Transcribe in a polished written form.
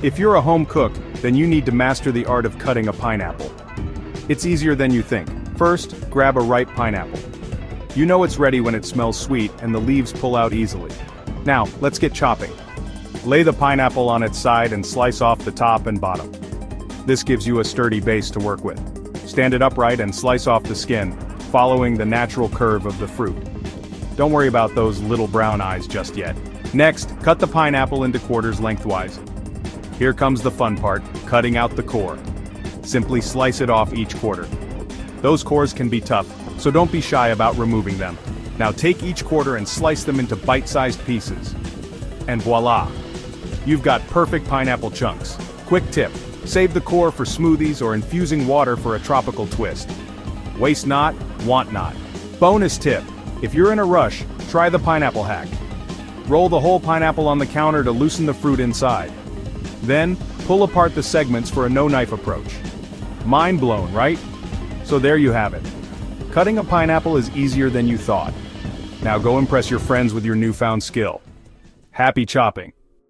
If you're a home cook, then you need to master the art of cutting a pineapple. It's easier than you think. First, grab a ripe pineapple. You know it's ready when it smells sweet and the leaves pull out easily. Now, let's get chopping. Lay the pineapple on its side and slice off the top and bottom. This gives you a sturdy base to work with. Stand it upright and slice off the skin, following the natural curve of the fruit. Don't worry about those little brown eyes just yet. Next, cut the pineapple into quarters lengthwise. Here comes the fun part, cutting out the core. Simply slice it off each quarter. Those cores can be tough, so don't be shy about removing them. Now take each quarter and slice them into bite-sized pieces. And voila! You've got perfect pineapple chunks. Quick tip, save the core for smoothies or infusing water for a tropical twist. Waste not, want not. Bonus tip, if you're in a rush, try the pineapple hack. Roll the whole pineapple on the counter to loosen the fruit inside. Then, pull apart the segments for a no-knife approach. Mind blown, right? So there you have it. Cutting a pineapple is easier than you thought. Now go impress your friends with your newfound skill. Happy chopping!